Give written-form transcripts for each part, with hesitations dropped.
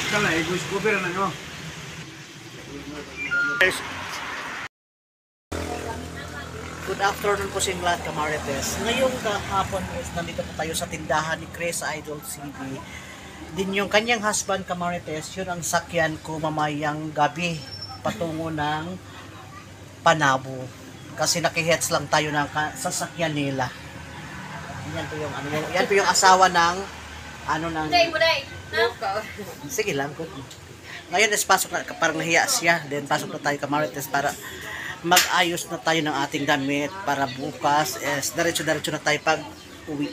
Kala, i-voice cover na nyo. Good afternoon po sa inyong lahat, Kamarites. Ngayong kahapon is nandito po tayo sa tindahan ni Chris Idol TV. Din yung kanyang husband, Kamarites, yun ang sakyan ko mamayang gabi patungo ng Panabo. Kasi nakihets lang tayo ng sasakyan nila. Yan po yung ano, yan po yung asawa ng ano ng sige lang po. Ngayon is pasok na, parang nahiya siya. Then pasok na tayo, Kamarites, para mag-ayos na tayo ng ating damit para bukas is diretso-diretso na tayo pag uwi.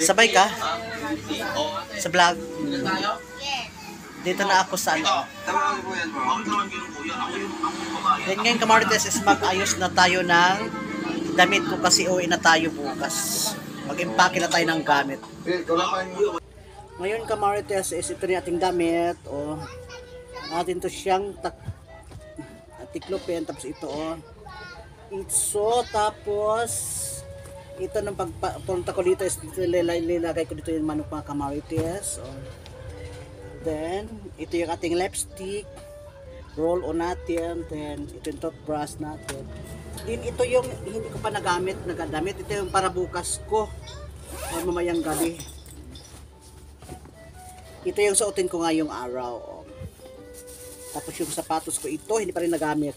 Sabay ka? Sa vlog? Dito na ako sa ano. Then ngayon, Kamarites, is mag-ayos na tayo ng damit ko kasi uwi na tayo bukas. Mag-impake na tayo ng gamit. Ngayon, Kamarites, is ito na ating damit. O, atin to siyang tiklopin. Tapos ito, o. Itso, tapos ito nang pagpunta ko dito is nilagay ko dito yung manok, mga Kamarites. O. Then, ito yung ating lipstick. Roll on natin. Then, ito yung toothbrush natin. Then, ito yung hindi ko pa nagamit. Ito yung para bukas ko. O mamayang gabi. Ito yung suotin ko ngayong araw. O. Tapos yung sapatos ko ito, hindi pa rin nagamit.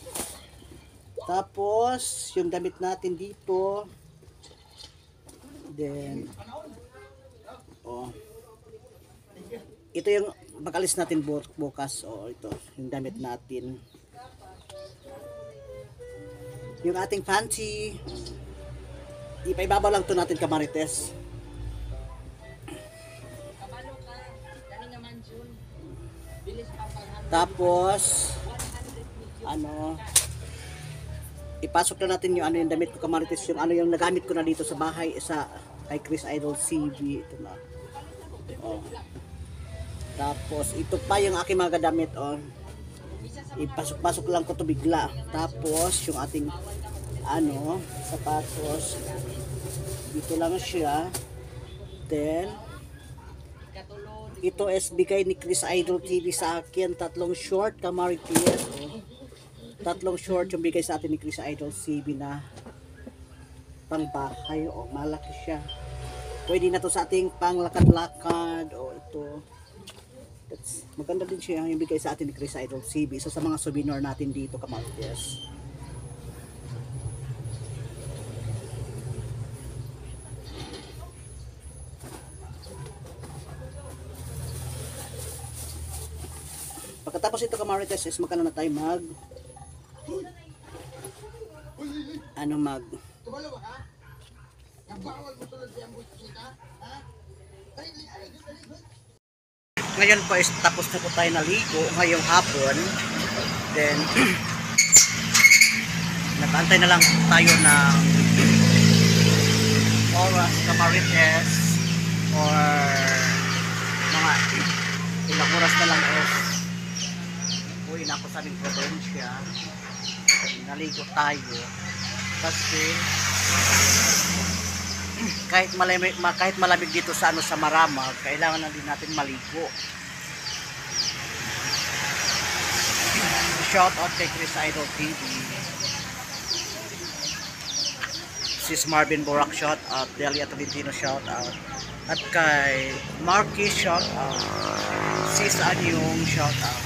Tapos, yung damit natin dito. Then, o. Ito yung pag-alis natin bukas. O, ito, yung damit natin. Yung ating fancy. Ipaibabaw lang to natin, Kamarites. Tapos, ano, ipasok na natin yung ano yung damit ko, Kamarites, yung ano yung nagamit ko na dito sa bahay sa kay Chris Idol TV. Ito na. Oh. Tapos, ito pa yung aking mga damit, oh. Ipasok-pasok lang ko to bigla. Tapos, yung ating ano, sapatos. Dito lang siya. Then, ito is bigay ni Chris Idol TV sa akin. 3 short, Kamarites. Oh. 3 short yung bigay sa atin ni Chris Idol TV na pangbahay. Oh, malaki siya. Pwede na to sa ating panglakad-lakad. Oh, ito. Maganda din siya yung bigay sa atin ni Chris Idol TV. Isa sa mga souvenir natin dito, Kamarites. Pagkatapos ito, Kamarites, is magkano na tayo ngayon po is tapos na po tayo naligo ngayong hapon. Then nag-antay na lang tayo ng oras, Kamarites, or mga ilang oras na lang is uwi na ako sa aming probinsya. Naligo tayo kasi kahit malamig dito sa ano sa Maramag, kailangan na din natin maligo. Shout out kay Chris Idol TV. Sis Marvin Borak, shout out. Delia Tolentino, shout out. At kay Marky, shout out. Sis Anyong, shout out.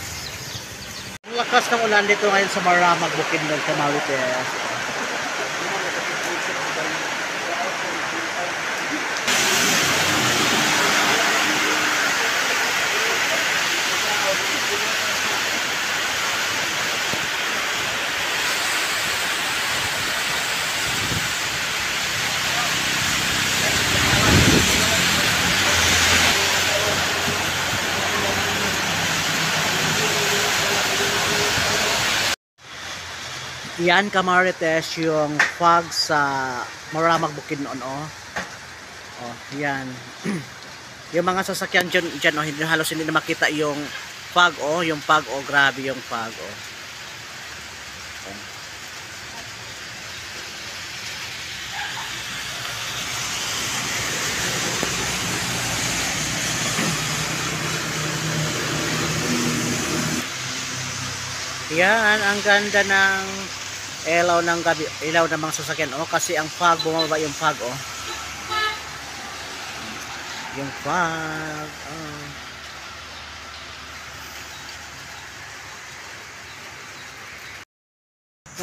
Ang lakas ng ulan dito ngayon sa Maramag, Bukidnon, Kamarites. Yan, Kamarites, yung fog sa Maramag, Bukidnon, oh. Oh, yan. Yung mga sasakyan dyan, oh, halos hindi na makita yung fog, oh. Yung fog, oh, grabe yung fog, oh. Yan, ang ganda ng ilaw ng gabi, ilaw ng mga sasakyan. Oh, kasi ang fog, bumaba yung fog, oh. Yung fog, oh.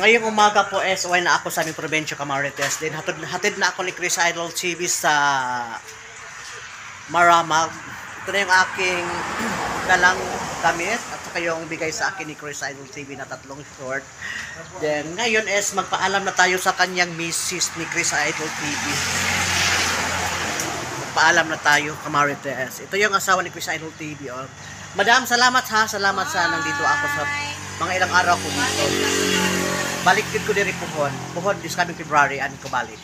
Ngayong umaga po uwi na ako sa aming probinsya, Camarines. Then hatid na ako ni Chris Idol TV sa Maramag. Ito na yung aking dalang damit at saka yung bigay sa akin ni Chris Idol TV na 3 short. Then ngayon magpaalam na tayo sa kanyang misis ni Chris Idol TV. Magpaalam na tayo, Camarines. Ito yung asawa ni Chris Idol TV. Oh. Madam, salamat ha. Salamat sa nandito ako sa mga ilang araw ko dito. Balik din ko diri puhon. Puhon this coming February ani ko balik.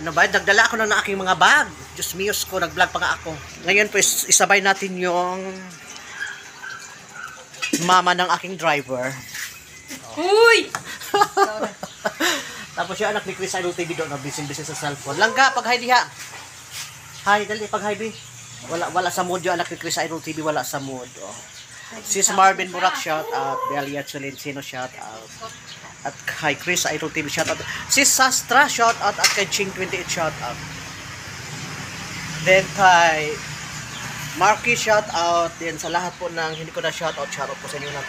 Ano ba? Nagdala ako ng aking mga bag. Diyos miyos ko, nag-vlog pa nga ako. Ngayon po isabay natin yung mama ng aking driver. Uy! Tapos yung anak ni Chris Idol TV doon, busy-busy sa cellphone. Langga, pag-hi diha. Hi, dali, pag-hi bi. Wala sa mood yung anak ni Chris Idol TV, wala sa mood. Oh. Sis Marvin Burak, shout out. Belia Tolentino, shout out. At kay Chris Idol TV, shout out. Sis Sastra, shout out. At kay Ching 28, shout out. Then kay Marky, shout out. Then sa lahat po ng hindi ko na shout out po sa inyo na.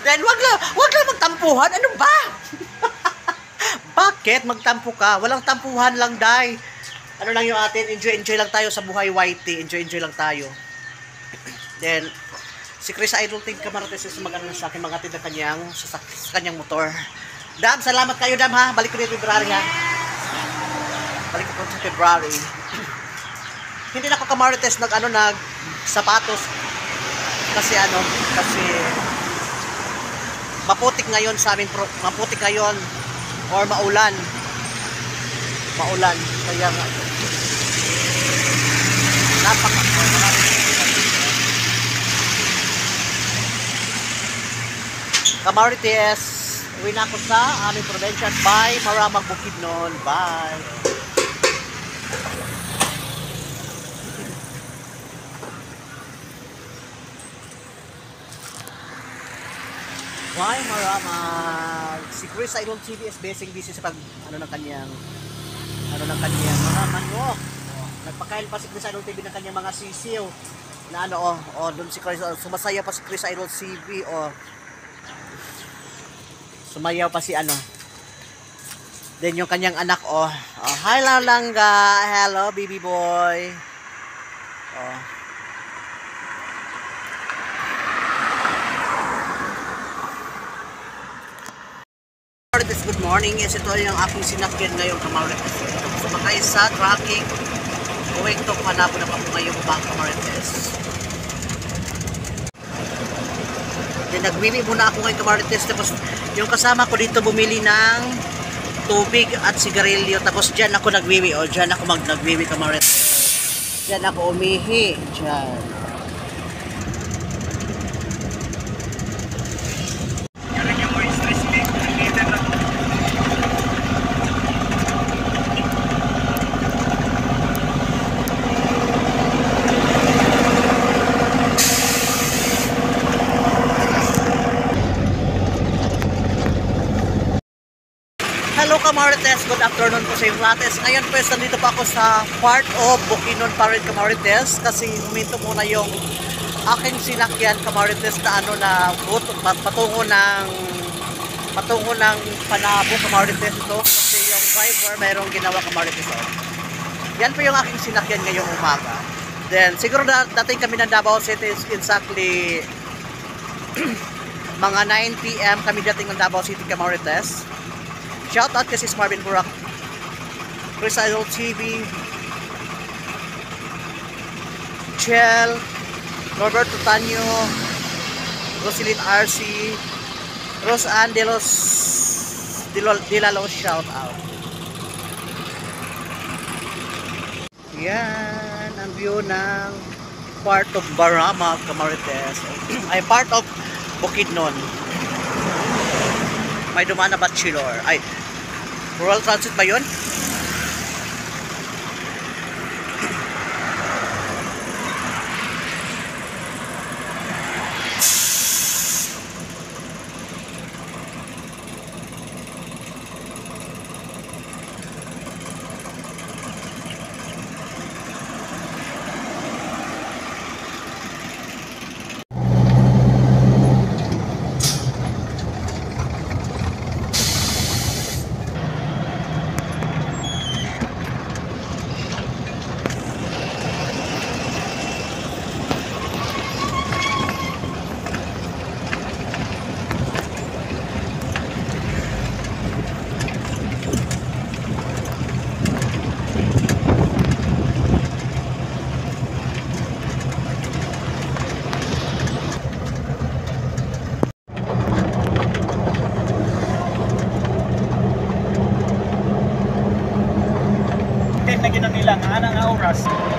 Then wag lang magtampuhan. Ano ba? Bakit magtampo ka? Walang tampuhan lang, dai. Ano lang yung atin, enjoy lang tayo sa buhay, YT. Enjoy lang tayo. Then si Chris Idol TV Camarines is mag-ano sa akin, mga kanyang sa kanyang motor. Dam, salamat kayo, Dam, ha. Balik ko dito February, ha. Balik ko sa February. Hindi na ako Camarines nag sapatos kasi maputik ngayon sa aming maputik ngayon or maulan kaya nga Camarines, uwi na ako sa aming probinsya. Bye, Maramag Bukidnon. Bye. Bye, Maramag. Si Chris Idol TV is busy sa pag ng kanyang Maramag mo. Nagpakain pa si Chris Idol TV ng kanyang mga sisiw na doon si Chris, sumasaya pa si Chris Idol TV, sumayaw pa si Then yung kanyang anak, hi Langga, hello baby boy. Good morning. Yes, ito yung aking sinakyan ngayong Camarines. Sumakay sa tracking. Going to hanapon na pa po ngayong Bang Camarines. Then nagwiwi muna ako ngayon Camarines. Tapos yung kasama ko dito bumili ng tubig at sigarilyo. Tapos dyan ako nagwiwi. Dyan ako nagwiwi Camarines. Dyan ako umihi. Dyan. Hello Camarines, good afternoon po sa Inglates. Ngayon po, nandito pa ako sa part of Bukidnon pa rin Camarines kasi huminto muna yung aking sinakyan Camarines na patungo ng Panabo Camarines ito kasi yung driver mayroong ginawa Camarines. Yan po yung aking sinakyan ngayong umaga. Then siguro dating kami ng Davao City exactly mga 9 PM kami dating ng Davao City Camarines. Shout out kasi si Marvin Burak, Chris Idol TV, Chel, Roberto Tanyo, Roselyn RC, Roseanne Dilalos, shout out. Yan ang view ng part of Barama, Camarines. Ay part of Bukidnon. May dumaan na bachelor. Ay, rural transit ba yun? lumabas.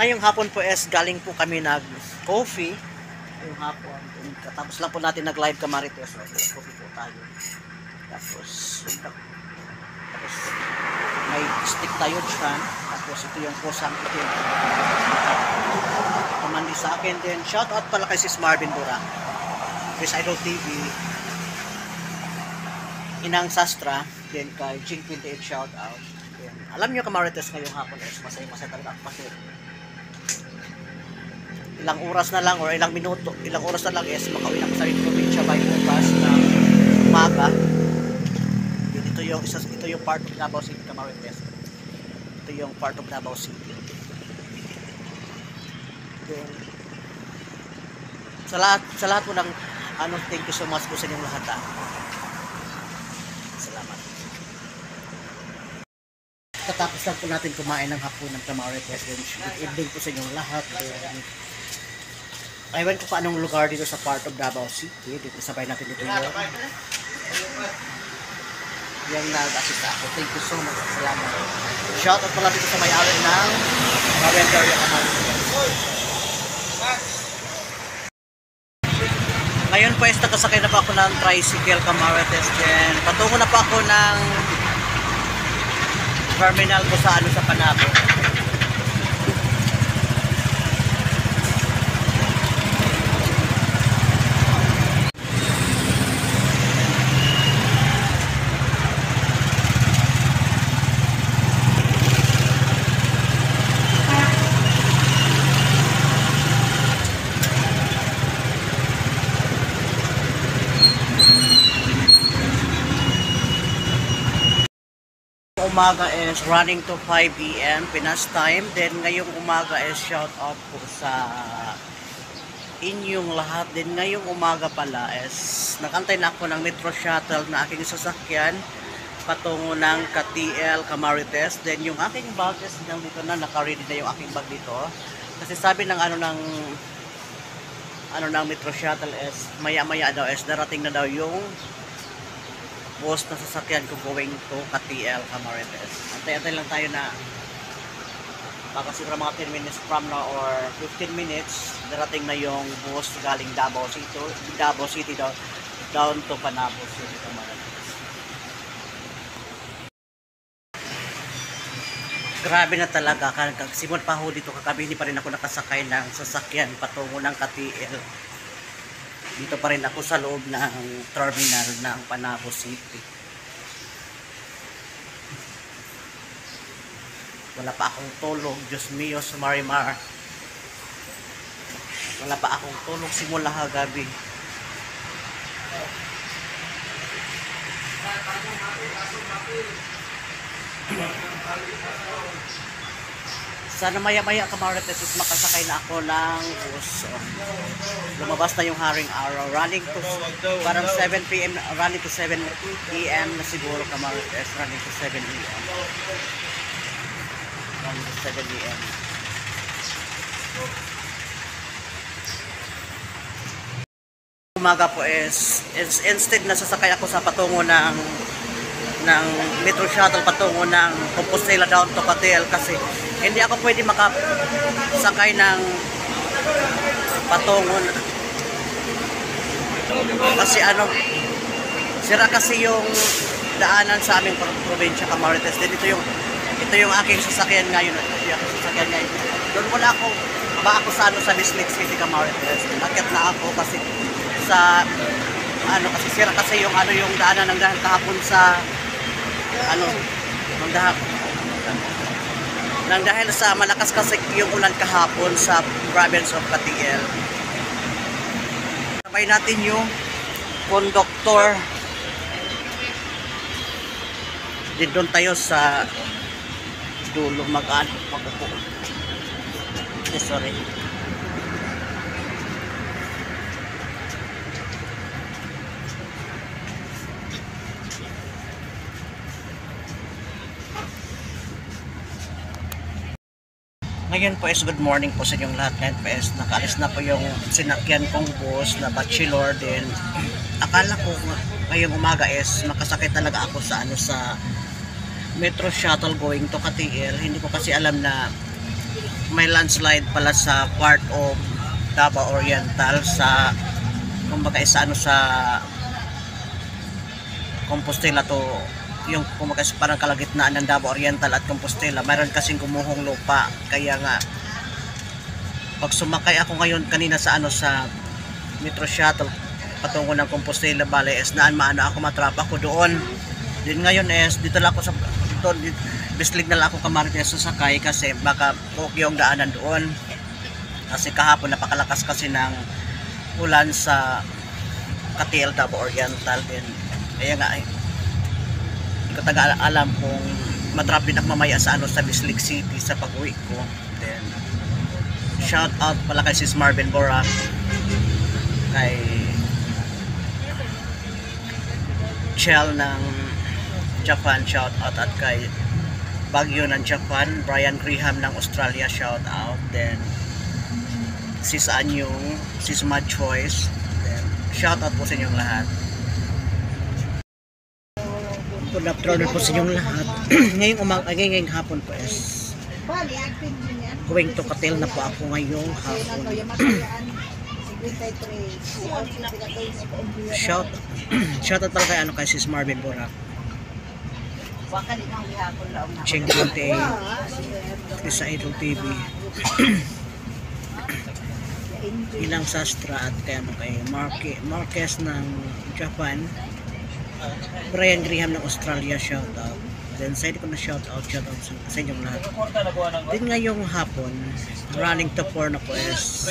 Ngayong hapon po galing po kami nag-coffee. Ngayong hapon. Tapos lang po natin nag-live Kamarites. Coffee po tayo. Tapos may stick tayo dyan. Tapos ito yung pusang itim. Kumandi sa akin din. Shout out pala kay Sis Marvin Bura. Chris Idol TV. Inang Sastra. Then kay Jing 28 shout out. Then, alam nyo Kamarites ngayong hapon masaya talaga kasi ilang oras na lang or ilang oras na lang makauwi na sa probinsya by bukas ng umaga. Ito yung part of Davao City Kamarites. Ito yung part of Davao City. Then, sa lahat po ng thank you so much po sa inyong lahat. Salamat. Katapos lang po natin kumain ng hapunan Kamarites. Good evening po sa inyong lahat. Aywan ko pa anong lugar dito sa part of Davao City. Dito sabay natin dito yung nag-assist ako. Thank you so much. Salamat. Shout out pala dito sa may-ari ng Carinderia Kamarites. Ngayon po nakasakay na pa ako ng tricycle Kamarites. Then patungo na pa ako ng terminal ko sa Panabo. Umaga is running to 5 PM Pinas time. Then ngayong umaga is shout out po sa inyong lahat. Then ngayong umaga pala is nakantay na ako ng Metro Shuttle na aking sasakyan patungo ng KTL Kamarites. Then yung aking bag is dito na, naka-ready na yung aking bag dito. Kasi sabi ng ng Metro Shuttle is maya-maya daw is darating na daw yung bus na sasakyan ko going to KTL Kamarites. Antay-antay lang tayo na baka siguro mga 10 minutes from now or 15 minutes darating na yung bus galing Davao City down to Panabo City Kamarites. Grabe na talaga. Simula pa ho dito kagabi, hindi pa rin ako nakasakay ng sasakyan patungo ng KTL. Dito pa rin ako sa loob ng terminal ng Panabo City. Wala pa akong tulog. Diyos mio, Marimar. Wala pa akong tulog simula kagabi. Sana maya-maya Kamarites is makasakay na ako ng bus. Lumabas na yung haring araw. Running to parang 7 PM, running to 7 PM na siguro Kamarites. Running to 7 AM. Running to 7 AM. Umaga po is instead na sasakay ako sa patungo ng Metro Shuttle patungo ng Compostela down to KTL kasi hindi ako pwede makasakay ng patungo kasi sira kasi yung daanan sa aming probinsya Kamarites. Then ito yung aking sasakyan ngayon. Doon wala ako sa Bislig City Kamarites. Nakit na ako kasi kasi sira kasi yung daanan ng dahil kahapon sa dahil sa malakas kasi yung ulan kahapon sa province of KTL. Sabay natin yung conductor. Doon tayo sa dulo mag-upo. Sorry. Ngayon po is good morning po sa inyong lahat. Ngayon po is nakaalis na po yung sinakyan kong bus na bachelor din. Akala ko ngayong umaga is makasakit talaga ako sa metro shuttle going to Katiil. Hindi ko kasi alam na may landslide pala sa part of Davao Oriental sa kumbaga sa sa Compostela to yung kumbaga parang kalagitnaan ng Davao Oriental at Compostela. Mayroon kasing gumuhong lupa, kaya nga pag sumakay ako ngayon kanina sa sa metro shuttle patungo ng Compostela Valley is maano ako matrapa ko doon. Din ngayon is dito lang ako sa doon, bislig na lang ako Camarines sasakay kasi baka okay yung daanan doon. Kasi kahapon napakalakas kasi ng ulan sa Katiil, Davao Oriental din. Kaya nga hindi ko taga alam kung matrap din ako mamaya sa sa Bislig City sa pag-uwi ko. Then shout out pala kay Sis Marvin Borak, kay Chell ng Japan, shout out, at kay Bagyo ng Japan, Brian Graham ng Australia, shout out. Then Sis Anyong, Sis Mad Choice, then shout out po sa inyong lahat. Good afternoon po sa inyong lahat. ngayong hapon po is going to Katiil na po ako ngayong hapon. shout out pala kay Sis Marvin Borak, Cheng Conte, Chris Idol TV, Ilang Sastra, at kay Marquez ng Japan, Brian Graham ng Australia, shout out. Then side ko na shout out sa inyong lahat. Then ngayong hapon, running to 4 na po is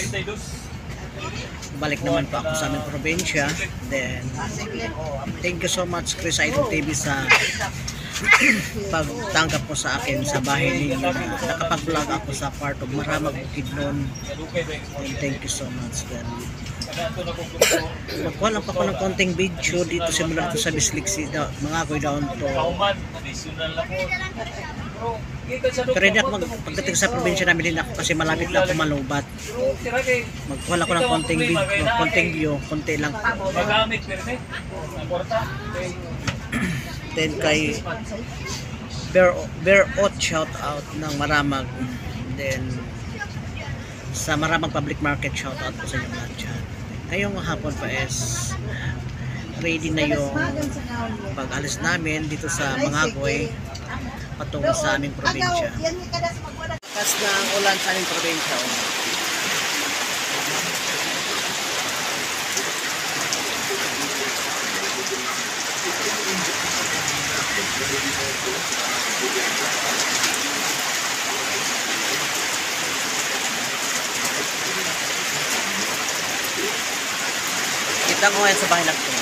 balik naman po ako sa aming probinsya. Then thank you so much Chris Idol TV sa pagtanggap po sa akin sa bahay ninyo na nakapag-vlog ako sa part of Maramag Bukidnon. And thank you so much. Then magkuha lang pa ako ng konting video dito simulan ko sa Bislig City, mga koy down to. Pero hindi ako pagdating sa probinsya namin din ako kasi malapit lang ako malubat. Magkuha lang ako ng konting view, konti lang po. Then kay Bear Ot, shout out ng Maramag. Then sa Maramag Public Market, shout out po sa inyo lahat dyan. Ngayong hapon pa is ready na yung pag-alis namin dito sa Mangagoy patungo sa aming probinsya. Kas na ang ulan sa aming probinsya. Kita ko ngayon sa bahay na ito.